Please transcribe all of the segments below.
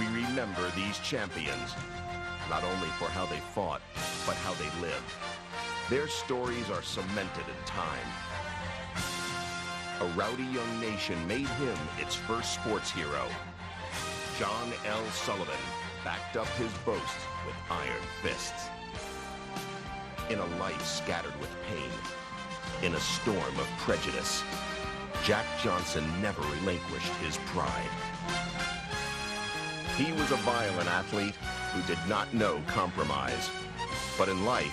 We remember these champions, not only for how they fought, but how they lived. Their stories are cemented in time. A rowdy young nation made him its first sports hero. John L.Sullivan backed up his boasts with iron fists. In a life scattered with pain, in a storm of prejudice, Jack Johnson never relinquished his pride. He was a violent athlete who did not know compromise. But in life,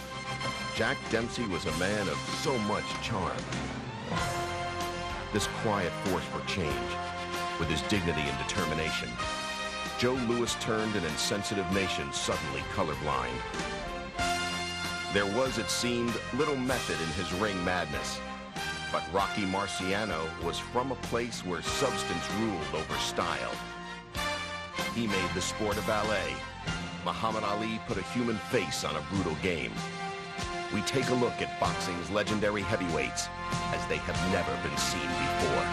Jack Dempsey was a man of so much charm. This quiet force for change, with his dignity and determination, Joe Louis turned an insensitive nation suddenly colorblind. There was, it seemed, little method in his ring madness. But Rocky Marciano was from a place where substance ruled over style. He made the sport a ballet. Muhammad Ali put a human face on a brutal game. We take a look at boxing's legendary heavyweights as they have never been seen before.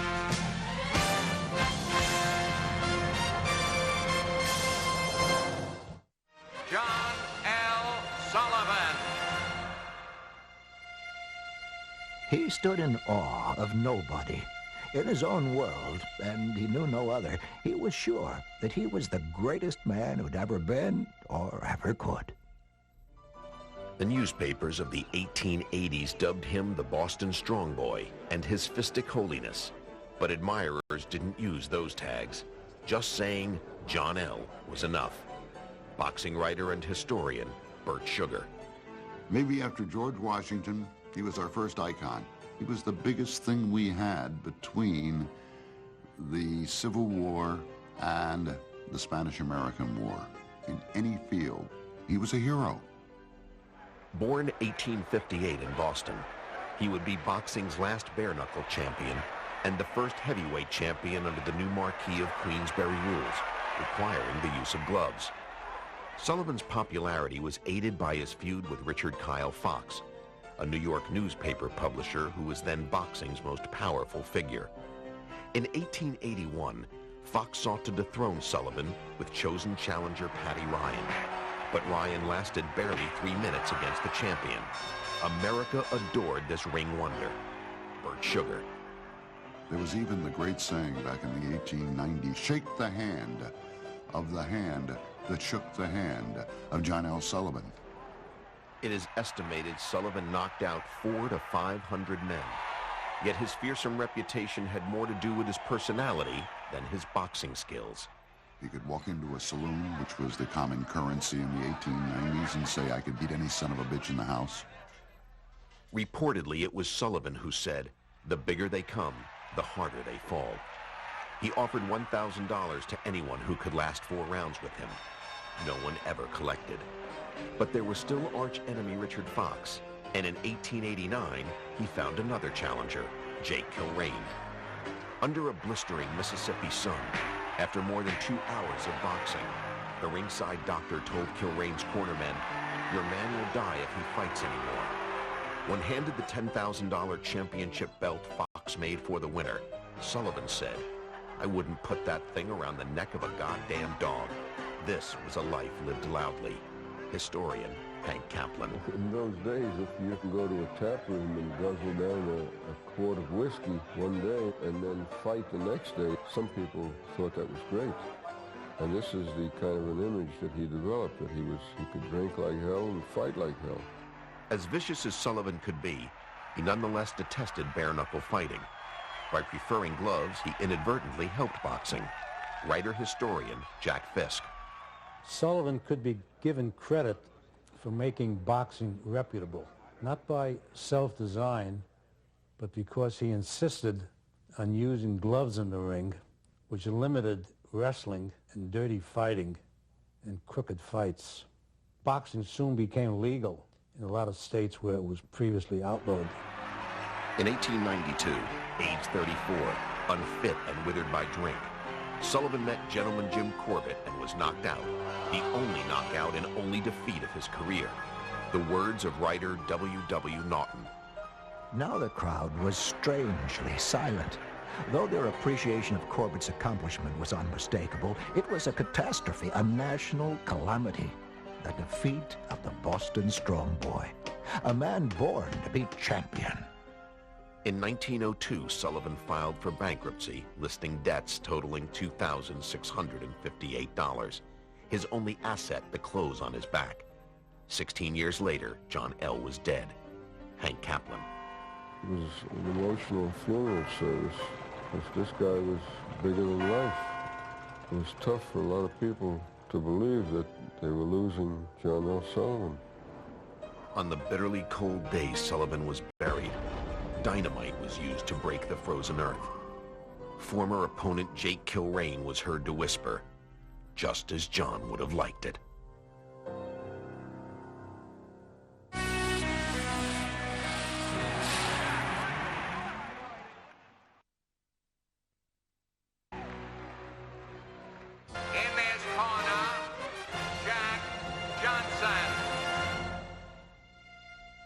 John L.Sullivan. He stood in awe of nobody. In his own world, and he knew no other, he was sure that he was the greatest man who'd ever been or ever could. The newspapers of the 1880s dubbed him the Boston Strong Boy and his fistic holiness. But admirers didn't use those tags. Just saying John L. was enough. Boxing writer and historian Bert Sugar. Maybe after George Washington, he was our first icon. He was the biggest thing we had between the Civil War and the Spanish-American War. In any field, he was a hero. Born 1858 in Boston, he would be boxing's last bare-knuckle champion and the first heavyweight champion under the new marquee of Queensberry rules, requiring the use of gloves. Sullivan's popularity was aided by his feud with Richard Kyle Fox, a New York newspaper publisher who was then boxing's most powerful figure. In 1881, Fox sought to dethrone Sullivan with chosen challenger Paddy Ryan. But Ryan lasted barely 3 minutes against the champion. America adored this ring wonder. Bert Sugar. There was even the great saying back in the 1890s, shake the hand that shook the hand of John L. Sullivan. It is estimated Sullivan knocked out 400 to 500 men. Yet his fearsome reputation had more to do with his personality than his boxing skills. He could walk into a saloon, which was the common currency in the 1890s, and say, I could beat any son of a bitch in the house. Reportedly, it was Sullivan who said, the bigger they come, the harder they fall. He offered $1,000 to anyone who could last 4 rounds with him. No one ever collected. But there was still arch-enemy Richard Fox, and in 1889, he found another challenger, Jake Kilrain. Under a blistering Mississippi sun, after more than 2 hours of boxing, the ringside doctor told Kilrain's cornermen, your man will die if he fights anymore. When handed the $10,000 championship belt Fox made for the winner, Sullivan said, I wouldn't put that thing around the neck of a goddamn dog. This was a life lived loudly. Historian Hank Kaplan. In those days, if you can go to a tap room and guzzle down a quart of whiskey one day and then fight the next day, some people thought that was great. And this is the kind of an image that he developed, that he could drink like hell and fight like hell. As vicious as Sullivan could be, he nonetheless detested bare-knuckle fighting. By preferring gloves, he inadvertently helped boxing. Writer-historian Jack Fisk. Sullivan could be given credit for making boxing reputable, not by self-design, but because he insisted on using gloves in the ring, which limited wrestling and dirty fighting and crooked fights. Boxing soon became legal in a lot of states where it was previously outlawed. In 1892, age 34, unfit and withered by drink, Sullivan met Gentleman Jim Corbett and was knocked out, the only knockout and only defeat of his career. The words of writer W.W. Naughton. Now the crowd was strangely silent. Though their appreciation of Corbett's accomplishment was unmistakable, it was a catastrophe, a national calamity. The defeat of the Boston Strong Boy, a man born to be champion. In 1902, Sullivan filed for bankruptcy, listing debts totaling $2,658. His only asset, the clothes on his back. 16 years later, John L. was dead. Hank Kaplan. It was an emotional funeral service, because this guy was bigger than life. It was tough for a lot of people to believe that they were losing John L.Sullivan. On the bitterly cold day Sullivan was buried, dynamite was used to break the frozen earth. Former opponent Jake Kilrain was heard to whisper, just as John would have liked it.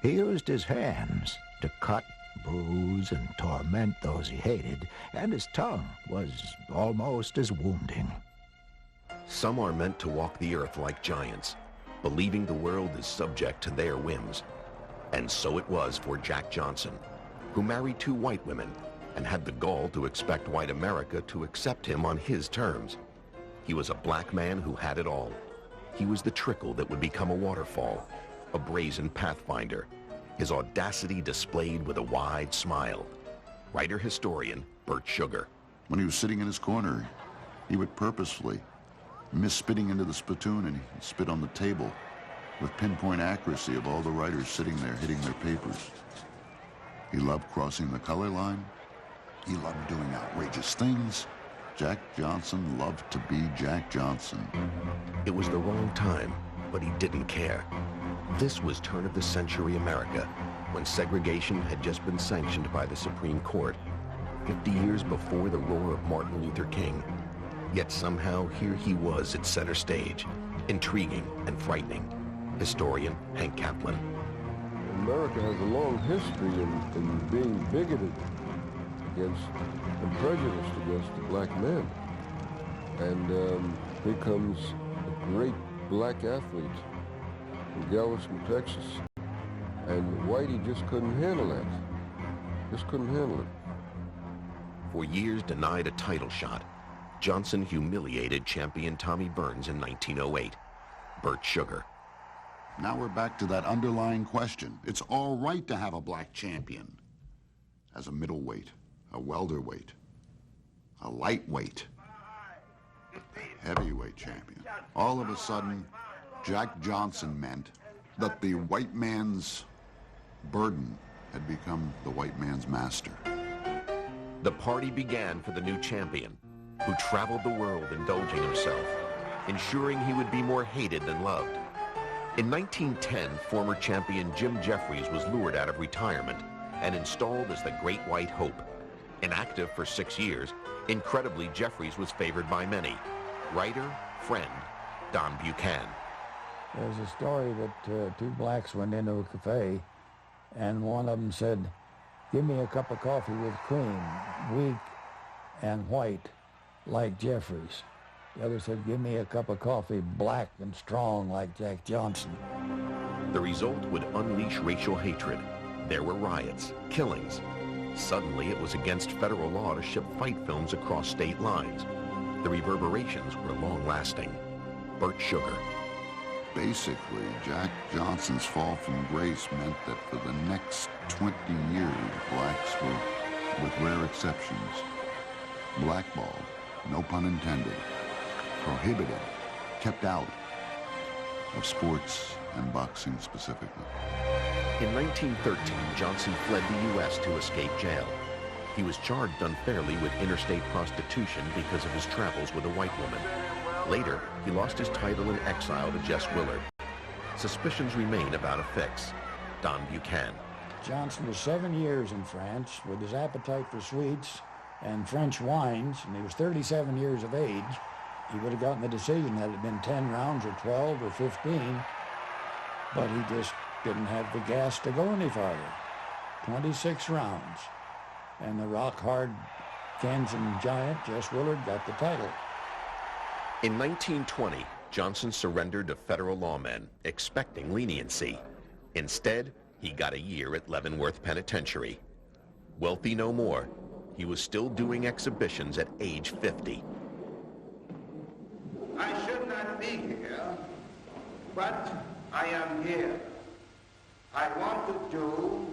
He used his hands to cut, bruise, and torment those he hated, and his tongue was almost as wounding. Some are meant to walk the earth like giants, believing the world is subject to their whims. And so it was for Jack Johnson, who married 2 white women and had the gall to expect white America to accept him on his terms. He was a black man who had it all. He was the trickle that would become a waterfall, a brazen pathfinder, his audacity displayed with a wide smile. Writer-historian Bert Sugar. When he was sitting in his corner, he would purposefully miss spitting into the spittoon, and he'd spit on the table with pinpoint accuracy of all the writers sitting there hitting their papers. He loved crossing the color line. He loved doing outrageous things. Jack Johnson loved to be Jack Johnson. It was the wrong time, but he didn't care. This was turn-of-the-century America, when segregation had just been sanctioned by the Supreme Court, 50 years before the roar of Martin Luther King. Yet somehow here he was at center stage, intriguing and frightening. Historian Hank Kaplan. America has a long history in being bigoted against and prejudiced against the black man. And here comes a great black athlete from Galveston, Texas. And Whitey just couldn't handle that. Just couldn't handle it. For years denied a title shot, Johnson humiliated champion Tommy Burns in 1908. Bert Sugar. Now we're back to that underlying question. It's all right to have a black champion. As a middleweight, a welterweight, a lightweight, heavyweight champion. All of a sudden, Jack Johnson meant that the white man's burden had become the white man's master. The party began for the new champion, who traveled the world indulging himself, ensuring he would be more hated than loved. In 1910, former champion Jim Jeffries was lured out of retirement and installed as the Great White Hope. Inactive for 6 years, incredibly, Jeffries was favored by many. Writer, friend, Don Buchanan. There's a story that 2 blacks went into a cafe, and one of them said, "Give me a cup of coffee with cream, weak and white, like Jeffries." The other said, "Give me a cup of coffee, black and strong, like Jack Johnson." The result would unleash racial hatred. There were riots, killings. Suddenly, it was against federal law to ship fight films across state lines. The reverberations were long-lasting. Bert Sugar. Basically, Jack Johnson's fall from grace meant that for the next 20 years, blacks were, with rare exceptions, blackballed, no pun intended, prohibited, kept out of sports and boxing specifically. In 1913, Johnson fled the U.S. to escape jail. He was charged unfairly with interstate prostitution because of his travels with a white woman. Later, he lost his title in exile to Jess Willard. Suspicions remain about a fix. Don Buchanan. Johnson was 7 years in France with his appetite for sweets and French wines, and he was 37 years of age. He would have gotten the decision had it been 10 rounds or 12 or 15, but he just didn't have the gas to go any farther. 26 rounds, and the rock-hard Kansas giant Jess Willard got the title. In 1920, Johnson surrendered to federal lawmen, expecting leniency. Instead, he got a year at Leavenworth Penitentiary. Wealthy no more, he was still doing exhibitions at age 50. I should not be here, but I am here. I want to do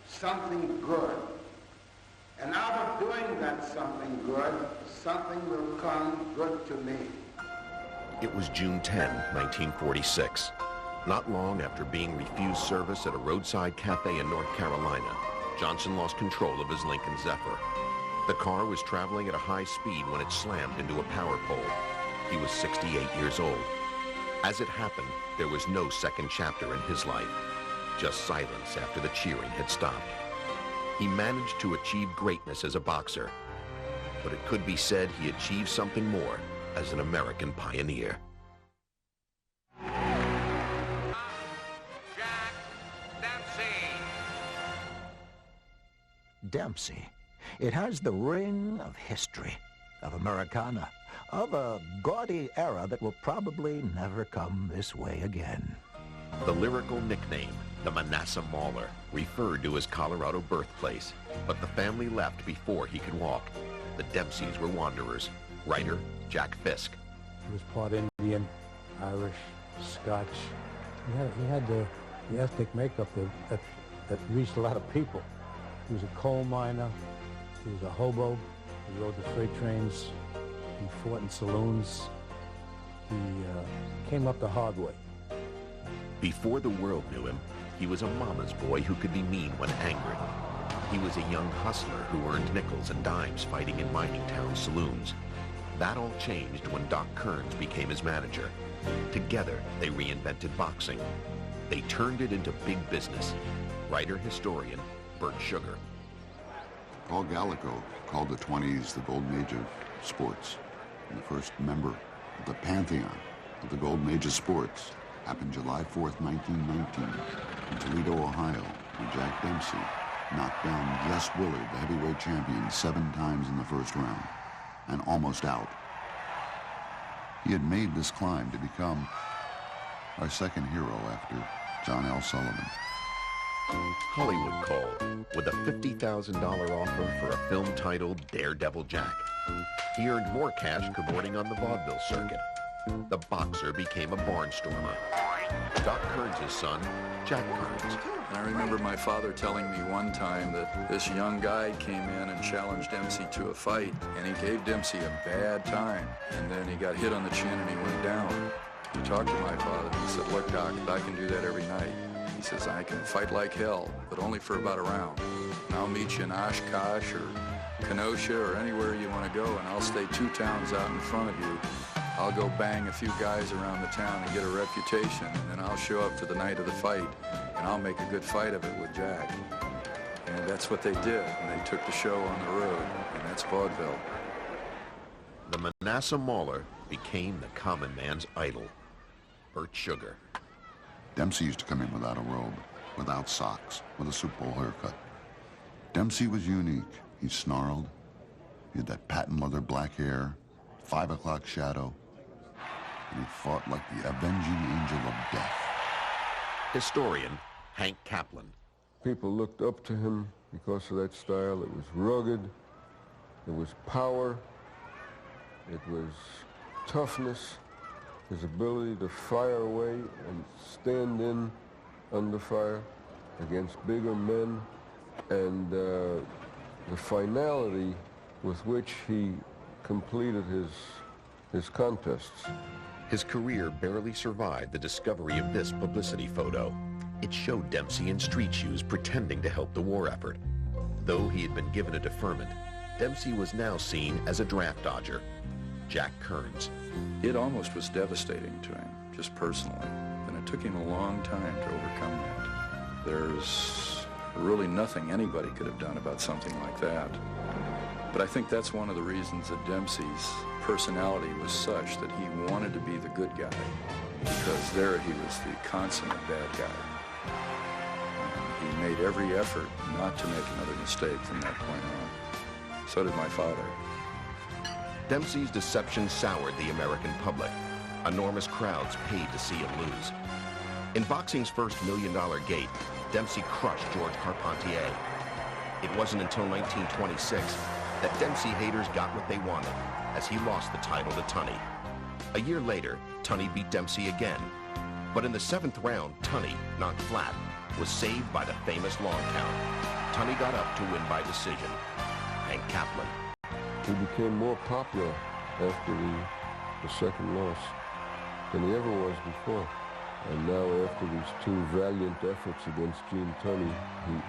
something good. And out of doing that something good, something will come good to me. It was June 10, 1946. Not long after being refused service at a roadside cafe in North Carolina, Johnson lost control of his Lincoln Zephyr. The car was traveling at a high speed when it slammed into a power pole. He was 68 years old. As it happened, there was no second chapter in his life, just silence after the cheering had stopped. He managed to achieve greatness as a boxer, but it could be said he achieved something more as an American pioneer. Jack Dempsey. Dempsey. It has the ring of history, of Americana, of a gaudy era that will probably never come this way again. The lyrical nickname, the Manasseh Mauler, referred to his Colorado birthplace, but the family left before he could walk. The Dempseys were wanderers. Writer Jack Fisk. He was part Indian, Irish, Scotch. He had the ethnic makeup that reached a lot of people. He was a coal miner. He was a hobo. He rode the freight trains. He fought in saloons. He came up the hard way. Before the world knew him, he was a mama's boy who could be mean when angry. He was a young hustler who earned nickels and dimes fighting in mining town saloons. That all changed when Doc Kearns became his manager. Together, they reinvented boxing. They turned it into big business. Writer-historian Bert Sugar. Paul Gallico called the 20s the golden age of sports. And the first member of the pantheon of the golden age of sports happened July 4th, 1919, in Toledo, Ohio, where Jack Dempsey knocked down Jess Willard, the heavyweight champion, 7 times in the first round, and almost out. He had made this climb to become our second hero after John L.Sullivan. Hollywood called with a $50,000 offer for a film titled Daredevil Jack. He earned more cash cavorting on the vaudeville circuit. The boxer became a barnstormer. Doc Kearns' son, Jack Kearns. I remember my father telling me one time that this young guy came in and challenged Dempsey to a fight, and he gave Dempsey a bad time, and then he got hit on the chin and he went down. He talked to my father and he said, "Look, Doc, I can do that every night." He says, "I can fight like hell, but only for about a round. And I'll meet you in Oshkosh or Kenosha or anywhere you want to go, and I'll stay 2 towns out in front of you. I'll go bang a few guys around the town and get a reputation, and then I'll show up to the night of the fight, and I'll make a good fight of it with Jack." And that's what they did, and they took the show on the road, and that's vaudeville. The Manasseh Mauler became the common man's idol, Bert Sugar. Dempsey used to come in without a robe, without socks, with a Super Bowl haircut. Dempsey was unique. He snarled. He had that patent leather black hair, 5 o'clock shadow, and he fought like the avenging angel of death. Historian Hank Kaplan. People looked up to him because of that style. It was rugged, it was power, it was toughness, his ability to fire away and stand in under fire against bigger men, and the finality with which he completed his contests. His career barely survived the discovery of this publicity photo. It showed Dempsey in street shoes pretending to help the war effort. Though he had been given a deferment, Dempsey was now seen as a draft dodger. Jack Kearns. It almost was devastating to him, just personally, and it took him a long time to overcome that. There's really nothing anybody could have done about something like that. But I think that's one of the reasons that Dempsey's personality was such that he wanted to be the good guy, because there he was the consummate bad guy. And he made every effort not to make another mistake from that point on. So did my father. Dempsey's deception soured the American public. Enormous crowds paid to see him lose. In boxing's first $1 million gate, Dempsey crushed George Carpentier. It wasn't until 1926 that Dempsey haters got what they wanted, as he lost the title to Tunney. A year later, Tunney beat Dempsey again. But in the 7th round, Tunney, knocked flat, was saved by the famous long count. Tunney got up to win by decision. And Kaplan. He became more popular after the second loss than he ever was before. And now, after these two valiant efforts against Gene Tunney,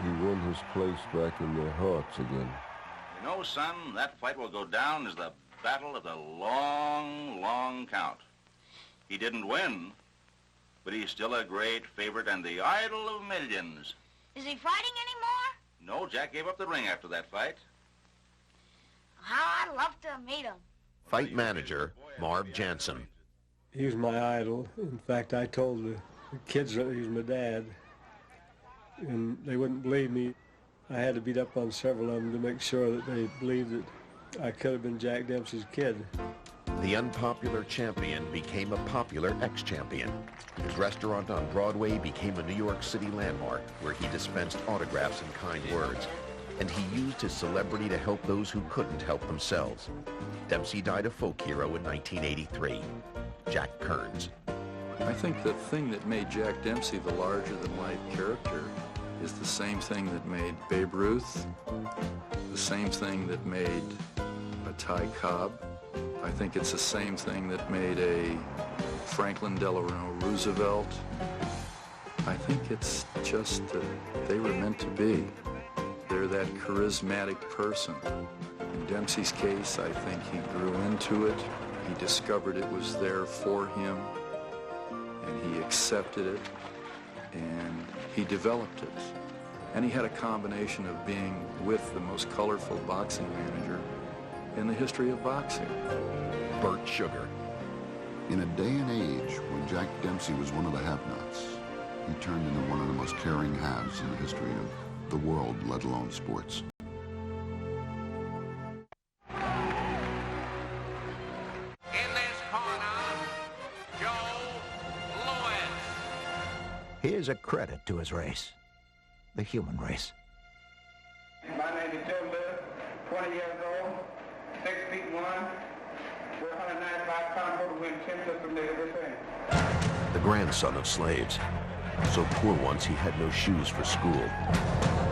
he won his place back in their hearts again. You know, son, that fight will go down as the battle of the long, long count. He didn't win, but he's still a great favorite and the idol of millions. Is he fighting anymore? No, Jack gave up the ring after that fight. How I'd love to meet him. Fight manager, Marv Jansen. He was my idol. In fact, I told the kids that he was my dad, and they wouldn't believe me. I had to beat up on several of them to make sure that they believed that I could have been Jack Dempsey's kid. The unpopular champion became a popular ex-champion. His restaurant on Broadway became a New York City landmark where he dispensed autographs and kind words. And he used his celebrity to help those who couldn't help themselves. Dempsey died a folk hero in 1983. Jack Kearns. I think the thing that made Jack Dempsey the larger-than-life character is the same thing that made Babe Ruth, the same thing that made a Ty Cobb. I think it's the same thing that made a Franklin Delano Roosevelt. I think it's just that they were meant to be. They're that charismatic person. In Dempsey's case, I think he grew into it. He discovered it was there for him, and he accepted it, and he developed it. And he had a combination of being with the most colorful boxing manager in the history of boxing. Burt Sugar. In a day and age when Jack Dempsey was one of the have-nots, he turned into one of the most caring haves in the history of the world, let alone sports. In this corner, Joe Louis. He is a credit to his race, the human race. My name is Joe Lewis, 20 years old, 6 feet 1. We're 195 pounds over win 10 from the The grandson of slaves. So poor once he had no shoes for school.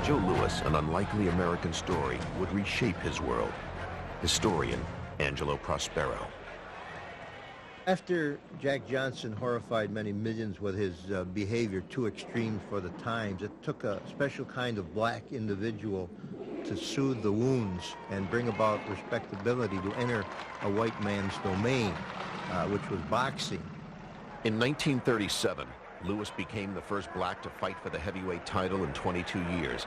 Joe Louis, an unlikely American story, would reshape his world. Historian Angelo Prospero. After Jack Johnson horrified many millions with his behavior too extreme for the times, it took a special kind of black individual to soothe the wounds and bring about respectability to enter a white man's domain, which was boxing. In 1937, Louis became the first black to fight for the heavyweight title in 22 years.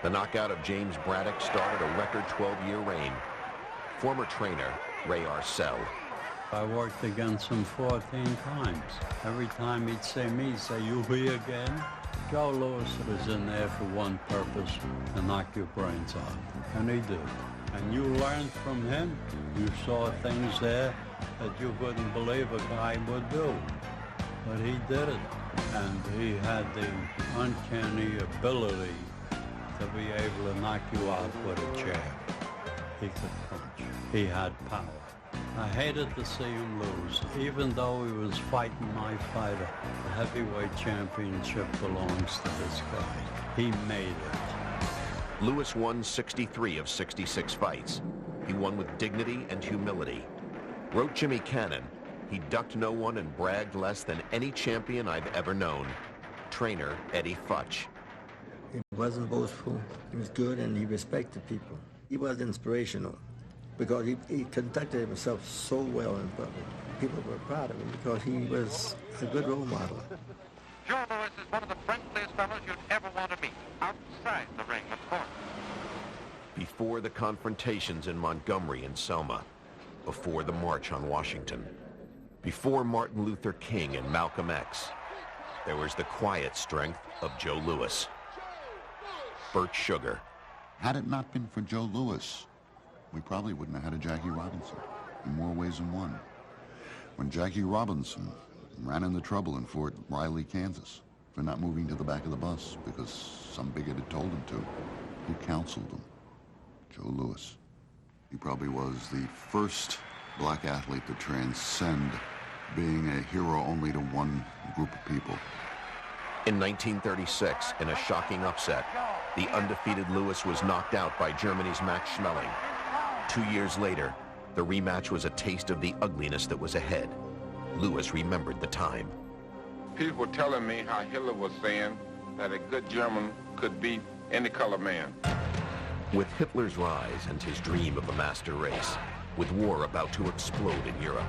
The knockout of James Braddock started a record 12-year reign. Former trainer Ray Arcel. I worked against him 14 times. Every time he'd say me, he'd say, "You here again?" Joe Louis was in there for one purpose, to knock your brains out. And he did. And you learned from him. You saw things there that you couldn't believe a guy would do. But he did it. And he had the uncanny ability to be able to knock you out with a jab. He could punch. He had power. I hated to see him lose, even though he was fighting my fighter. The heavyweight championship belongs to this guy. He made it. Louis won 63 of 66 fights. He won with dignity and humility. Wrote Jimmy Cannon, he ducked no one and bragged less than any champion I've ever known. Trainer Eddie Futch. He wasn't boastful. He was good and he respected people. He was inspirational because he conducted himself so well in public. People were proud of him because he was a good role model. Joe Louis is one of the friendliest fellows you'd ever want to meet, outside the ring, of course. Before the confrontations in Montgomery and Selma, before the March on Washington, before Martin Luther King and Malcolm X, there was the quiet strength of Joe Louis. Burt Sugar. Had it not been for Joe Louis, we probably wouldn't have had a Jackie Robinson in more ways than one. When Jackie Robinson ran into trouble in Fort Riley, Kansas, for not moving to the back of the bus because some bigot had told him to, who counseled him? Joe Louis. He probably was the first black athlete to transcend being a hero only to one group of people. In 1936, in a shocking upset, the undefeated Louis was knocked out by Germany's Max Schmeling. 2 years later, the rematch was a taste of the ugliness that was ahead. Louis remembered the time. People were telling me how Hitler was saying that a good German could beat any color man. With Hitler's rise and his dream of a master race, with war about to explode in Europe,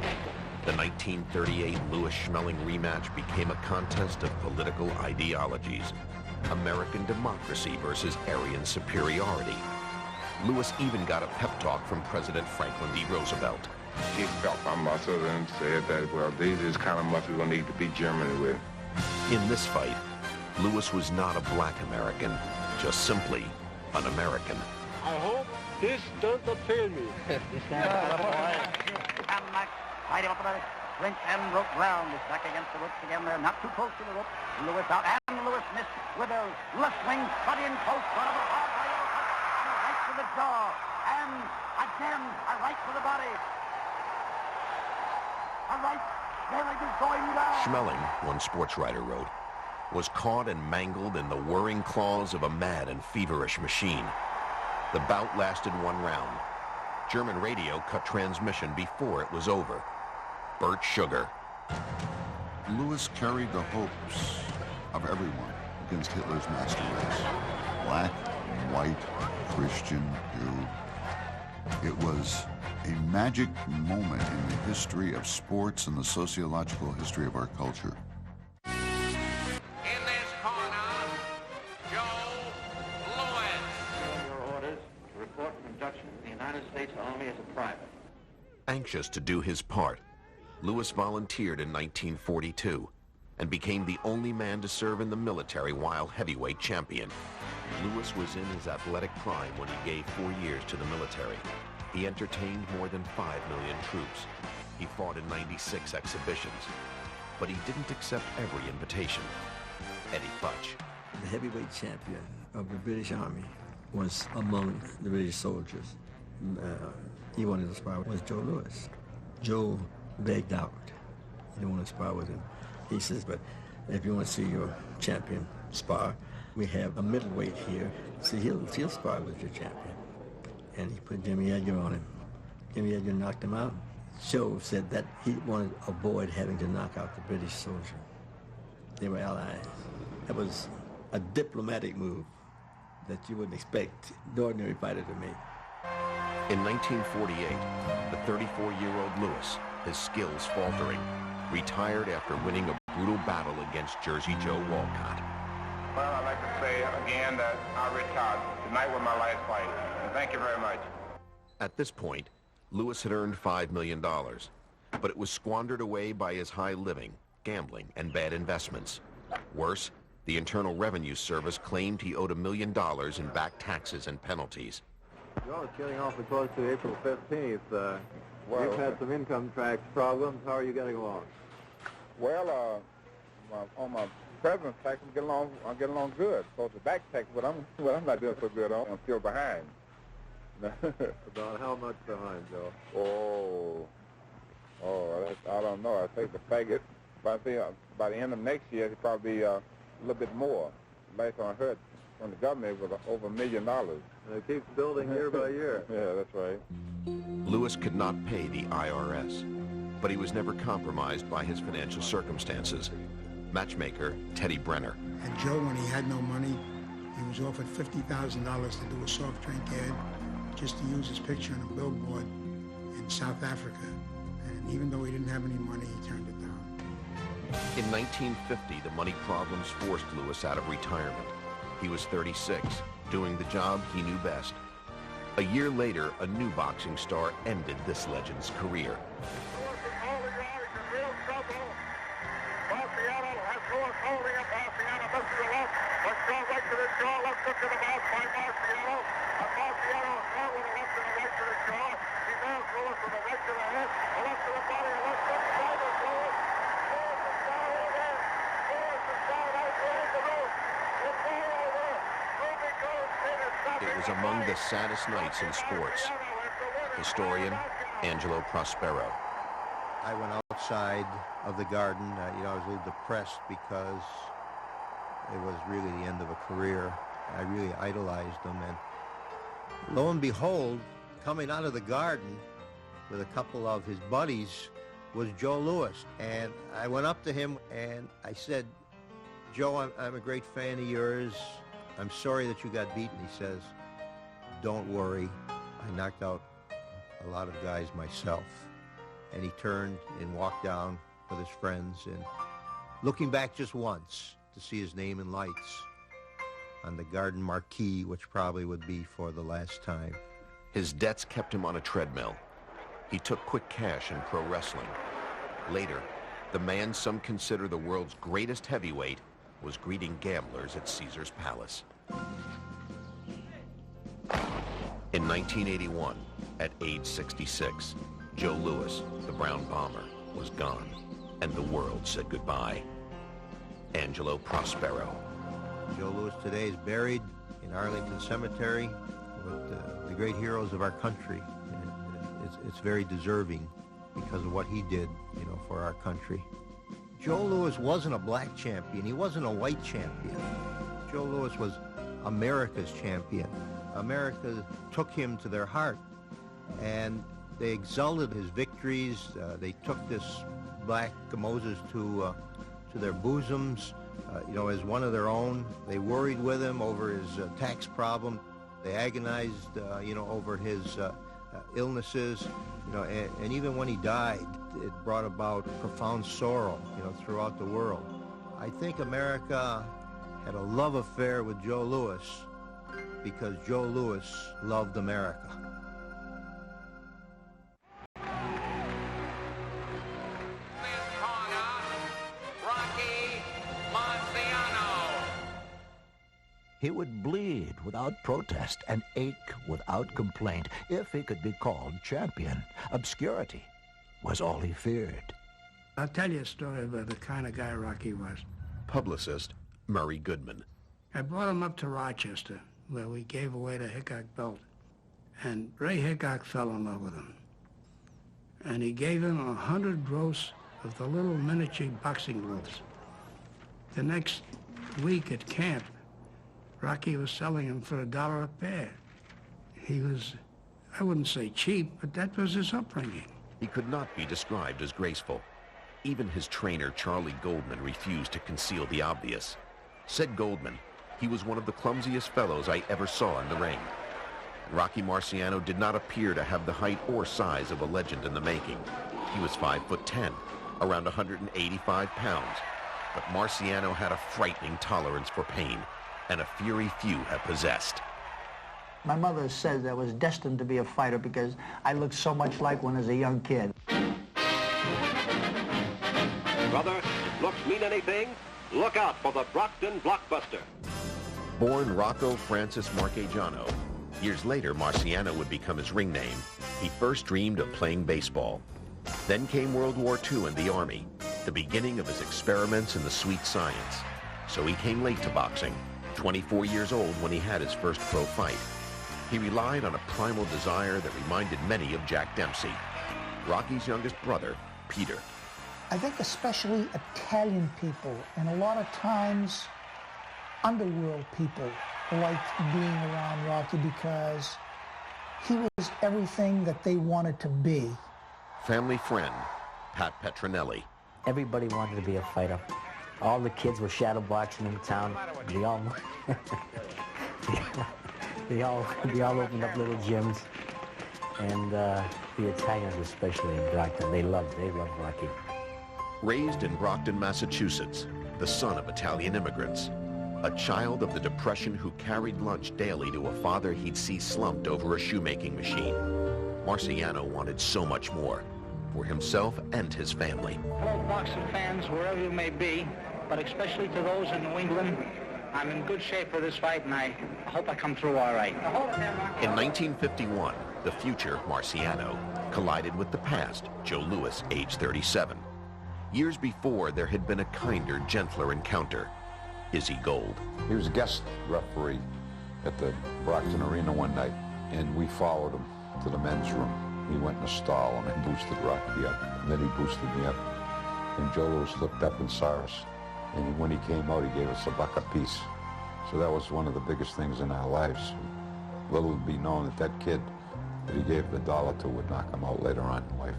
the 1938 Louis-Schmeling rematch became a contest of political ideologies. American democracy versus Aryan superiority. Louis even got a pep talk from President Franklin D. Roosevelt. He felt my muscles and said that, well, these are the kind of muscles we're going to need to beat Germany with. In this fight, Louis was not a black American, just simply an American. I hope this doesn't fail me. Fighting up the clinch and rope round. Is back against the ropes again. They're not too close to the rope. Louis out, and Louis missed with a left swing, cut in close, front of a hard right uppercut, and a right to the jaw, and again a right to the body. A right, there it is going down. Schmeling, one sports writer wrote, was caught and mangled in the whirring claws of a mad and feverish machine. The bout lasted 1 round. German radio cut transmission before it was over. Burt Sugar. Louis carried the hopes of everyone against Hitler's master race. Black, white, Christian, Jew. It was a magic moment in the history of sports and the sociological history of our culture. In this corner, Joe Louis. Your orders to report from induction in the United States Army as a private. Anxious to do his part, Louis volunteered in 1942 and became the only man to serve in the military while heavyweight champion. Louis was in his athletic prime when he gave 4 years to the military. He entertained more than 5 million troops. He fought in 96 exhibitions, but he didn't accept every invitation. Eddie Futch. The heavyweight champion of the British Army was among the British soldiers. He wanted to spar with Joe Louis. Joe begged out. He didn't want to spar with him. He says, but if you want to see your champion spar, we have a middleweight here. See, he'll spar with your champion. And he put Jimmy Edgar on him. Jimmy Edgar knocked him out. Joe said that he wanted to avoid having to knock out the British soldier. They were allies. That was a diplomatic move that you wouldn't expect the ordinary fighter to make. In 1948, the 34-year-old Louis, his skills faltering, retired after winning a brutal battle against Jersey Joe Walcott. Well, I'd like to say again that I retired. Tonight was my last fight, and thank you very much. At this point, Louis had earned $5 million, but it was squandered away by his high living, gambling, and bad investments. Worse, the Internal Revenue Service claimed he owed $1 million in back taxes and penalties. Well, it's getting awfully close to April 15th. You've had some income tax problems. How are you getting along? Well, on my president's tax, I'm getting along good. So the back tax, what I'm not doing so good on, I'm still behind. About how much behind, Joe? I don't know. I think the faggot, by the end of next year, it'll probably be a little bit more. Last time I heard from the government, it was over $1 million. And it keeps building year by year. Yeah, that's right. Louis could not pay the IRS, but he was never compromised by his financial circumstances. Matchmaker Teddy Brenner. And Joe, when he had no money, he was offered $50,000 to do a soft drink ad just to use his picture on a billboard in South Africa. And even though he didn't have any money, he turned it down. In 1950, the money problems forced Louis out of retirement. He was 36, doing the job he knew best. A year later, a new boxing star ended this legend's career. Marciano has Lewis holding up. Marciano misses the left. Let's go right to the jaw. Left hook to the mouth by Marciano. And Marciano is caught with a left and a right to the jaw. He nails Lewis with a right to the head, a left to the body, a left inside of Lewis. Lewis is down again. Lewis is down outside the rope. It's all over. Ruby goes in and stopping. It was among the saddest nights in sports. Historian Angelo Prospero. I went outside of the Garden. I was a little depressed because it was really the end of a career. I really idolized him, and lo and behold, coming out of the Garden with a couple of his buddies was Joe Louis. And I went up to him and I said, Joe, I'm a great fan of yours. I'm sorry that you got beaten. He says, don't worry. I knocked out a lot of guys myself. And he turned and walked down with his friends, and looking back just once to see his name in lights on the Garden marquee, which probably would be for the last time. His debts kept him on a treadmill. He took quick cash in pro wrestling. Later, the man some consider the world's greatest heavyweight was greeting gamblers at Caesar's Palace. In 1981, at age 66, Joe Louis, the Brown Bomber, was gone, and the world said goodbye. Angelo Prospero. Joe Louis today is buried in Arlington Cemetery with the great heroes of our country. And it's very deserving because of what he did, for our country. Joe Louis wasn't a black champion. He wasn't a white champion. Joe Louis was America's champion. America took him to their heart, and they exalted his victories. They took this black Moses to their bosoms, as one of their own. They worried with him over his tax problem. They agonized, over his illnesses, and even when he died, it brought about profound sorrow, throughout the world. I think America had a love affair with Joe Louis because Joe Louis loved America. He would bleed without protest and ache without complaint if he could be called champion. Obscurity was all he feared. I'll tell you a story about the kind of guy Rocky was. Publicist Murray Goodman. I brought him up to Rochester, where we gave away the Hickok belt. And Ray Hickok fell in love with him. And he gave him 100 gross of the little miniature boxing gloves. The next week at camp, Rocky was selling them for $1 a pair. He was, I wouldn't say cheap, but that was his upbringing. He could not be described as graceful. Even his trainer, Charlie Goldman, refused to conceal the obvious. Said Goldman, he was one of the clumsiest fellows I ever saw in the ring. Rocky Marciano did not appear to have the height or size of a legend in the making. He was 5'10", around 185 pounds. But Marciano had a frightening tolerance for pain, and a fury few have possessed. My mother says I was destined to be a fighter because I looked so much like one as a young kid. Brother, looks mean anything? Look out for the Brockton Blockbuster. Born Rocco Francis Marchegiano, years later Marciano would become his ring name. He first dreamed of playing baseball. Then came World War II and the Army, the beginning of his experiments in the sweet science. So he came late to boxing, 24 years old when he had his first pro fight. He relied on a primal desire that reminded many of Jack Dempsey, Rocky's youngest brother, Peter. I think especially Italian people and a lot of times underworld people liked being around Rocky because he was everything that they wanted to be. Family friend, Pat Petronelli. Everybody wanted to be a fighter. All the kids were shadow boxing in town. They all opened up little gyms, and the Italians, especially in Brockton, they loved Rocky. Raised in Brockton, Massachusetts, the son of Italian immigrants, a child of the Depression who carried lunch daily to a father he'd see slumped over a shoemaking machine, Marciano wanted so much more for himself and his family. Hello, boxing fans, wherever you may be. but especially to those in New England, I'm in good shape for this fight, and I hope I come through all right. In 1951, the future, Marciano, collided with the past, Joe Louis, age 37. Years before, there had been a kinder, gentler encounter. Izzy Gold. He was a guest referee at the Brockton Arena one night, and we followed him to the men's room. He went in a stall, and I boosted Rocky up, and then he boosted me up. And Joe Louis looked up and saw us, and when he came out, he gave us $1 apiece. So that was one of the biggest things in our lives. Little would be known that that kid that he gave the $1 to would knock him out later on in life.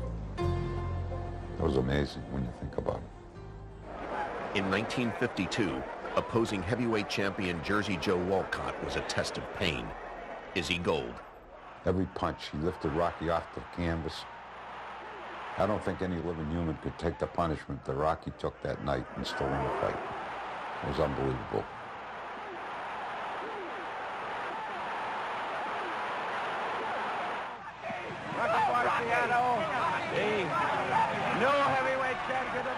That was amazing when you think about it. In 1952, opposing heavyweight champion Jersey Joe Walcott was a test of pain. Izzy Gold. Every punch, he lifted Rocky off the canvas. I don't think any living human could take the punishment that Rocky took that night and still win the fight. It was unbelievable.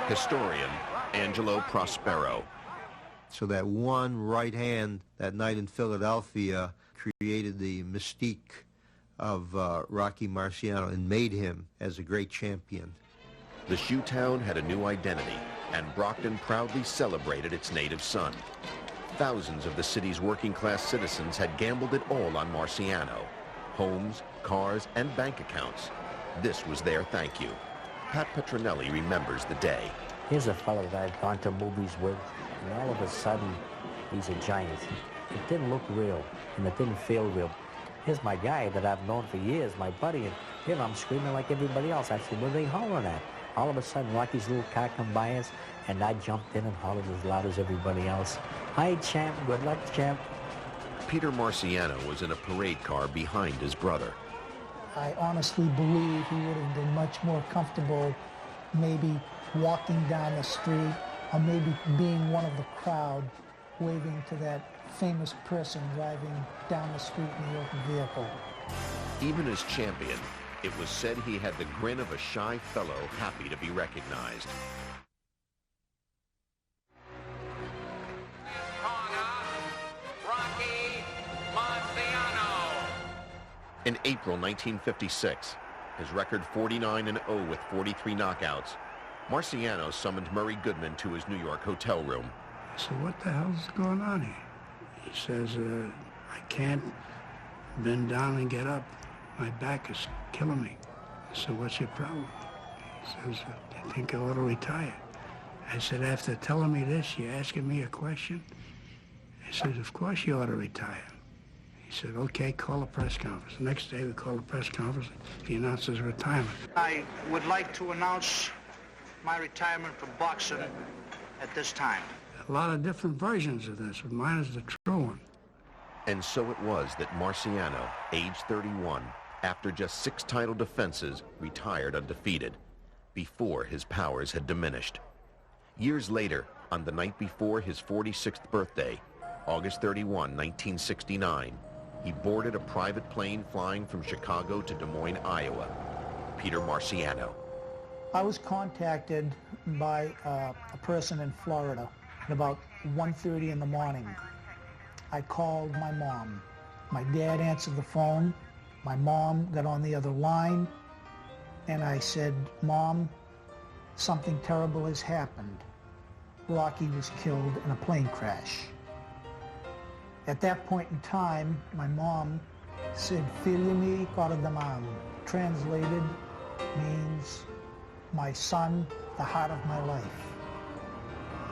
Historian Angelo Prospero. So that one right hand that night in Philadelphia created the mystique of Rocky Marciano and made him as a great champion. The shoetown had a new identity, and Brockton proudly celebrated its native son. Thousands of the city's working-class citizens had gambled it all on Marciano. Homes, cars, and bank accounts. This was their thank you. Pat Petronelli remembers the day. Here's a fellow that I'd gone to movies with, and all of a sudden, he's a giant. It didn't look real, and it didn't feel real. Here's my guy that I've known for years, my buddy, and here I'm screaming like everybody else. I said, what are they hollering at? All of a sudden, Rocky's little car come by us, and I jumped in and hollered as loud as everybody else. Hi, champ. Good luck, champ. Peter Marciano was in a parade car behind his brother. I honestly believe he would have been much more comfortable maybe walking down the street or maybe being one of the crowd waving to that famous person driving down the street in the open vehicle. Even as champion, it was said he had the grin of a shy fellow happy to be recognized. In April 1956, his record 49-0 with 43 knockouts, Marciano summoned Murray Goodman to his New York hotel room. I said, what the hell's going on here? He says, I can't bend down and get up. My back is killing me. I said, what's your problem? He says, I think I ought to retire. I said, after telling me this, you're asking me a question? He says, of course you ought to retire. He said, okay, call a press conference. The next day we called a press conference. He announced his retirement. I would like to announce my retirement from boxing at this time. A lot of different versions of this, but mine is the true one. And so it was that Marciano, age 31, after just 6 title defenses, retired undefeated, before his powers had diminished. Years later, on the night before his 46th birthday, August 31, 1969, he boarded a private plane flying from Chicago to Des Moines, Iowa. Peter Marciano. I was contacted by a person in Florida at about 1:30 in the morning. I called my mom. My dad answered the phone. My mom got on the other line, and I said, Mom, something terrible has happened. Rocky was killed in a plane crash. At that point in time, my mom said, Filho mi coração. Translated means, my son, the heart of my life.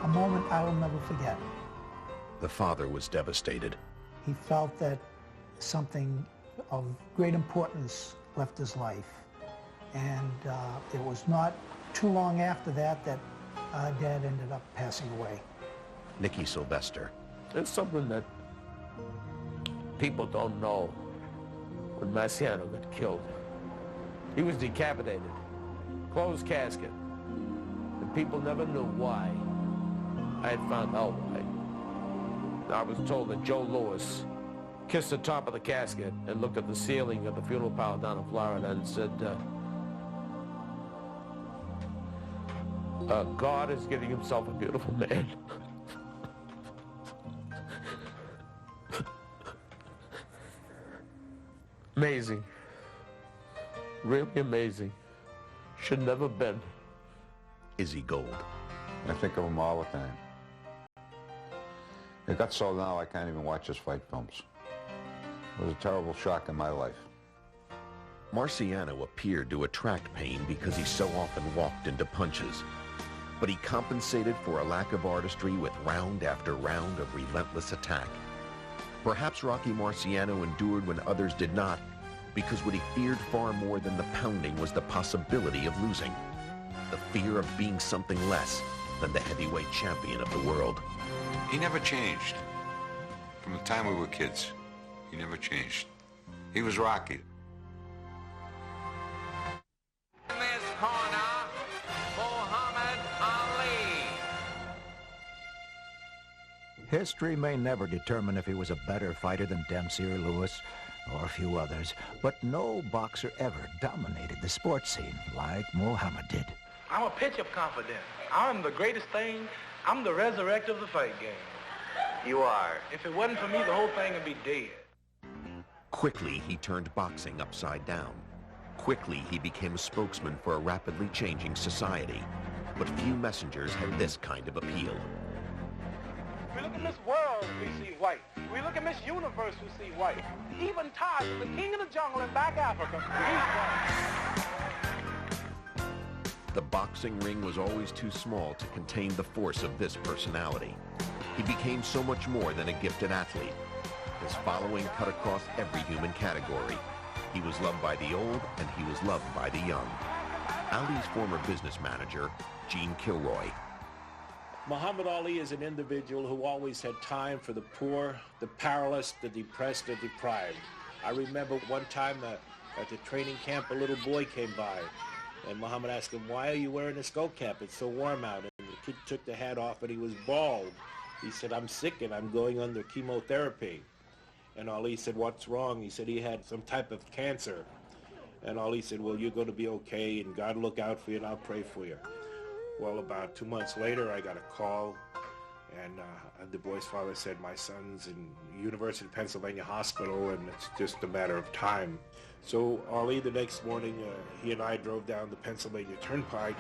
A moment I will never forget. The father was devastated. He felt that something of great importance left his life. And it was not too long after that that Dad ended up passing away. Nicky Sylvester. It's something that people don't know. When Marciano got killed, he was decapitated, closed casket, and people never knew why. I had found out why. I was told that Joe Louis kissed the top of the casket and looked at the ceiling of the funeral parlor down in Florida and said, God is getting himself a beautiful man. Amazing. Really amazing. Should never have been. Izzy Gold. I think of him all the time. It got so now I can't even watch his fight films. It was a terrible shock in my life. Marciano appeared to attract pain because he so often walked into punches. But he compensated for a lack of artistry with round after round of relentless attack. Perhaps Rocky Marciano endured when others did not, because what he feared far more than the pounding was the possibility of losing. The fear of being something less than the heavyweight champion of the world. He never changed. From the time we were kids, he never changed. He was Rocky. In this corner, Muhammad Ali. History may never determine if he was a better fighter than Dempsey or Lewis, or a few others, but no boxer ever dominated the sports scene like Muhammad did. I'm a pitch of confidence. I'm the greatest thing. I'm the resurrect of the fight game. You are. If it wasn't for me, the whole thing would be dead. Quickly, he turned boxing upside down. Quickly, he became a spokesman for a rapidly changing society. But few messengers had this kind of appeal. We look at Miss World, we see white. We look at Miss Universe, we see white. Even Taj, the king of the jungle in back Africa, he's white. The boxing ring was always too small to contain the force of this personality. He became so much more than a gifted athlete. His following cut across every human category. He was loved by the old, and he was loved by the young. Ali's former business manager, Gene Kilroy. Muhammad Ali is an individual who always had time for the poor, the powerless, the depressed, the deprived. I remember one time at the training camp, a little boy came by, and Muhammad asked him, "Why are you wearing a skull cap? It's so warm out." And the kid took the hat off, and he was bald. He said, "I'm sick, and I'm going under chemotherapy." And Ali said, "What's wrong?" He said he had some type of cancer. And Ali said, "Well, you're going to be okay, and God will look out for you, and I'll pray for you." Well, about 2 months later, I got a call, and the boy's father said, "My son's in University of Pennsylvania Hospital, and it's just a matter of time." So Ali, the next morning, he and I drove down the Pennsylvania Turnpike,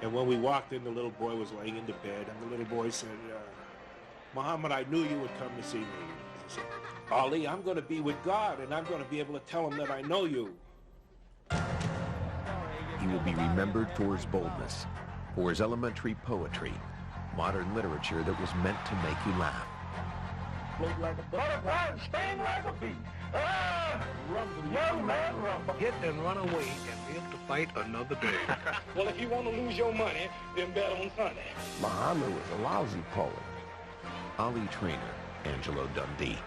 and when we walked in, the little boy was laying in the bed, and the little boy said, "Muhammad, I knew you would come to see me." He said, "Ali, I'm going to be with God, and I'm going to be able to tell him that I know you." He will be remembered for his boldness, for his elementary poetry, modern literature that was meant to make you laugh. Float like a butterfly and sting like a bee. Young man, run. Hit and run away and live to fight another day. Well, if you want to lose your money, then bet on Sunday. Muhammad was a lousy poet. Ali trainer, Angelo Dundee.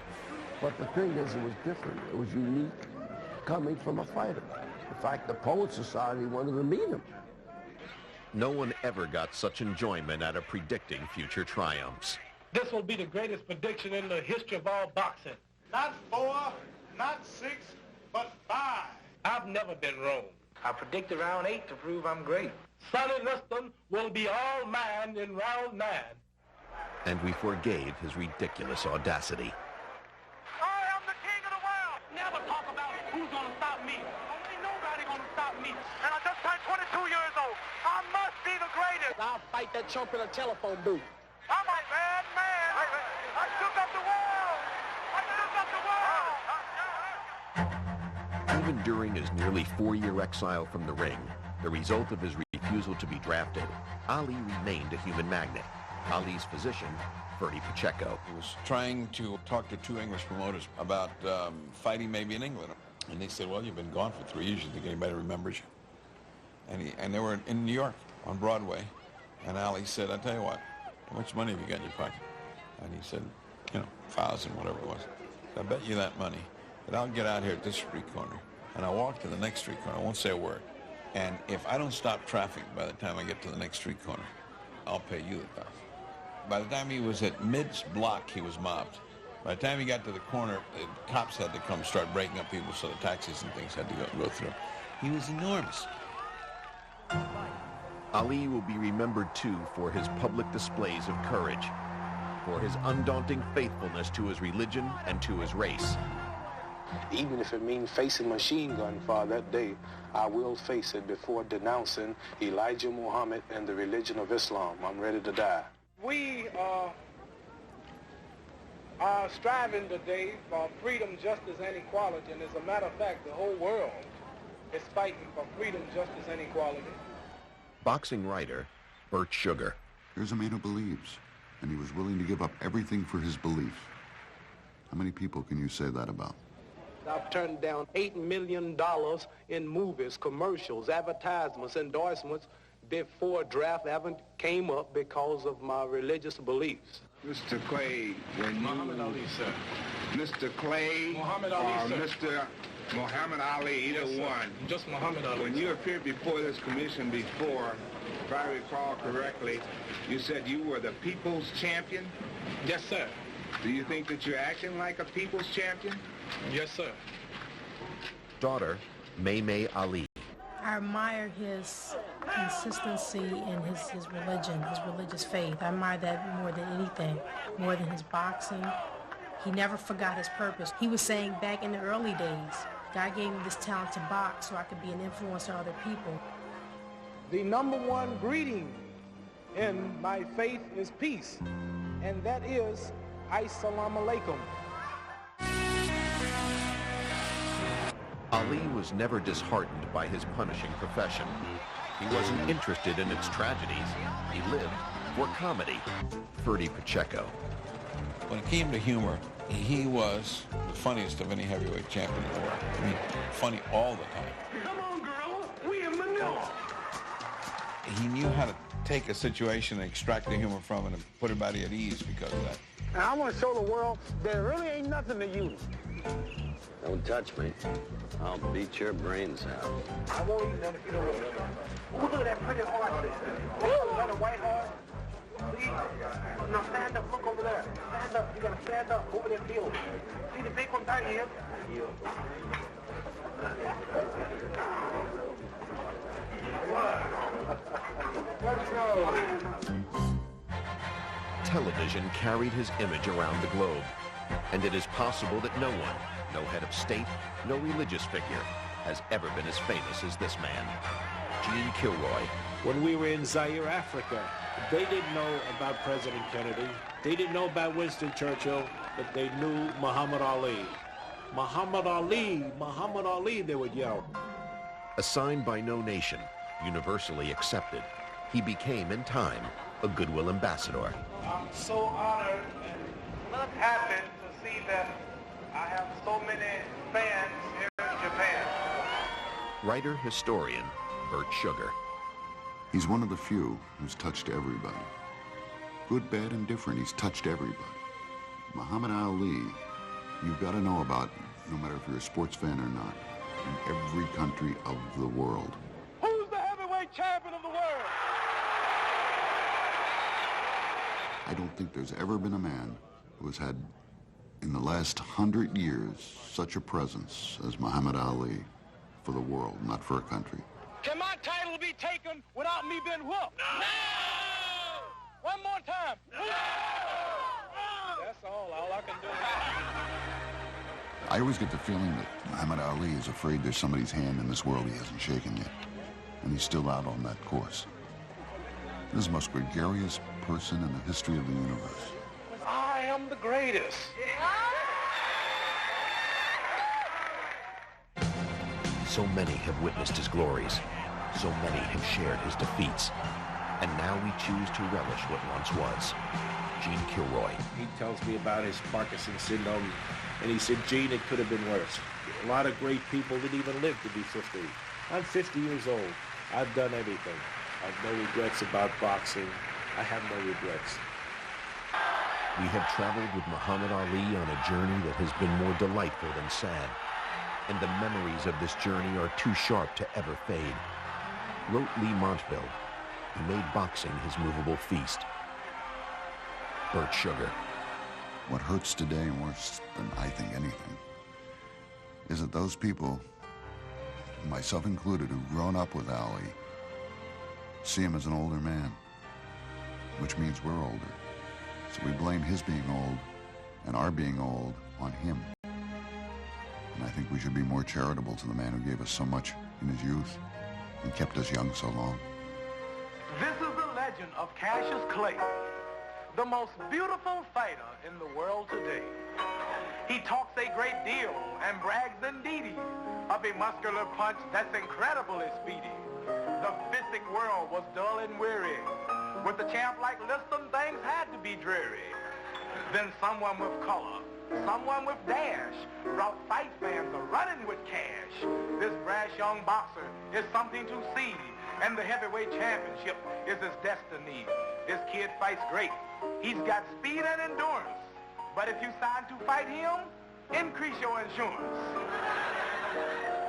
But the thing is, it was different. It was unique coming from a fighter. In fact, the Poet Society wanted to meet him. No one ever got such enjoyment out of predicting future triumphs. This will be the greatest prediction in the history of all boxing. Not 4, not 6, but 5. I've never been wrong. I predicted round 8 to prove I'm great. Sonny Liston will be all mine in round 9. And we forgave his ridiculous audacity. I am the king of the world. Never talk about who's going to stop me. Ain't nobody going to stop me. And I just turned 22 years old. I must be the greatest. I'll fight that chump in a telephone booth. I'm a bad man. I shook up the world. I shook up the world. Even during his nearly 4-year exile from the ring, the result of his refusal to be drafted, Ali remained a human magnet. Ali's physician, Bertie Pacheco. He was trying to talk to 2 English promoters about fighting maybe in England. And they said, "Well, you've been gone for 3 years. You think anybody remembers you?" And they were in New York on Broadway. And Ali said, "I'll tell you what, how much money have you got in your pocket?" And he said, 1,000, whatever it was. "I bet you that money that I'll get out here at this street corner, and I'll walk to the next street corner. I won't say a word. And if I don't stop traffic by the time I get to the next street corner, I'll pay you the 1,000. By the time he was at mid-block, he was mobbed. By the time he got to the corner, the cops had to come start breaking up people, so the taxis and things had to go through. He was enormous. Ali will be remembered too for his public displays of courage, for his undaunting faithfulness to his religion and to his race. Even if it means facing machine gun fire that day, I will face it before denouncing Elijah Muhammad and the religion of Islam. I'm ready to die. We are striving today for freedom, justice, and equality. And as a matter of fact, the whole world is fighting for freedom, justice, and equality. Boxing writer Bert Sugar. There's a man who believes, and he was willing to give up everything for his belief. How many people can you say that about? I've turned down $8 million in movies, commercials, advertisements, endorsements before draft haven't came up because of my religious beliefs. Mr. Clay, when Muhammad Ali, sir. Mr. Clay Muhammad Ali, or sir. Mr. Muhammad Ali, either Yes, one. Just Muhammad Ali. When you appeared before this commission before, if I recall correctly, you said you were the people's champion? Yes, sir. Do you think that you're acting like a people's champion? Yes, sir. Daughter May Ali. I admire his consistency in his religion, his religious faith. I admire that more than anything, more than his boxing. He never forgot his purpose. He was saying back in the early days, God gave me this talent to box so I could be an influence to other people. The number one greeting in my faith is peace, and that is Assalamu alaikum. Ali was never disheartened by his punishing profession. He wasn't interested in its tragedies. He lived for comedy. Ferdy Pacheco. When it came to humor, he was the funniest of any heavyweight champion in the world. I mean, funny all the time. Come on, girl. We in Manila. He knew how to take a situation and extract the humor from it and put everybody at ease because of that. And I want to show the world there really ain't nothing to you. Don't touch me. I'll beat your brains out. I won't eat none if you don't want to. Look at that pretty horse there. Is that a white horse? See? Now stand up. Look over there. Stand up. You got to stand up over that field. See the big one down here? Let's go. Television carried his image around the globe, and it is possible that no one, no head of state, no religious figure, has ever been as famous as this man, Gene Kilroy. When we were in Zaire, Africa, they didn't know about President Kennedy. They didn't know about Winston Churchill, but they knew Muhammad Ali. Muhammad Ali, Muhammad Ali, they would yell. Assigned by no nation, universally accepted, he became in time a goodwill ambassador. I'm so honored and happy to see that I have so many fans here in Japan. Writer-historian Bert Sugar. He's one of the few who's touched everybody. Good, bad, and different, he's touched everybody. Muhammad Ali, you've got to know about, no matter if you're a sports fan or not, in every country of the world. Who's the heavyweight champion of the world? I don't think there's ever been a man who has had, in the last 100 years, such a presence as Muhammad Ali for the world, not for a country. Can my title be taken without me being whooped? No! One more time. No! That's all I can do. I always get the feeling that Muhammad Ali is afraid there's somebody's hand in this world he hasn't shaken yet, and he's still out on that course. This is the most gregarious person in the history of the universe. I am the greatest. So many have witnessed his glories. So many have shared his defeats. And now we choose to relish what once was. Gene Kilroy. He tells me about his Parkinson's syndrome, and he said, Gene, it could have been worse. A lot of great people didn't even live to be 50. I'm 50 years old. I've done everything. I have no regrets about boxing. I have no regrets. We have traveled with Muhammad Ali on a journey that has been more delightful than sad. And the memories of this journey are too sharp to ever fade. Wrote Lee Montville, who made boxing his movable feast. Bert Sugar. What hurts today worse than I think anything is that those people, myself included, who've grown up with Ali, see him as an older man, which means we're older. So we blame his being old and our being old on him. And I think we should be more charitable to the man who gave us so much in his youth and kept us young so long. This is the legend of Cassius Clay, the most beautiful fighter in the world today. He talks a great deal and brags indeedy of a muscular punch that's incredibly speedy. The fistic world was dull and weary. With a champ like Liston, things had to be dreary. Then someone with color, someone with dash, brought fight fans a running with cash. This brash young boxer is something to see, and the heavyweight championship is his destiny. This kid fights great. He's got speed and endurance. But if you sign to fight him, increase your insurance.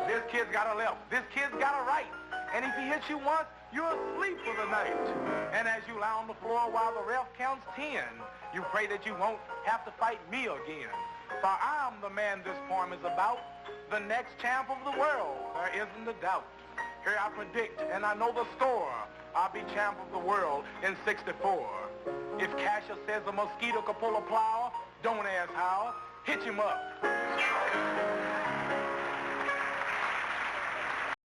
This kid's got a left. This kid's got a right. And if he hits you once, you're asleep for the night. And as you lie on the floor while the ref counts 10, you pray that you won't have to fight me again. For I am the man this poem is about, the next champ of the world, there isn't a doubt. Here I predict, and I know the score, I'll be champ of the world in 64. If Cassius says a mosquito could pull a plow, don't ask how, hitch him up.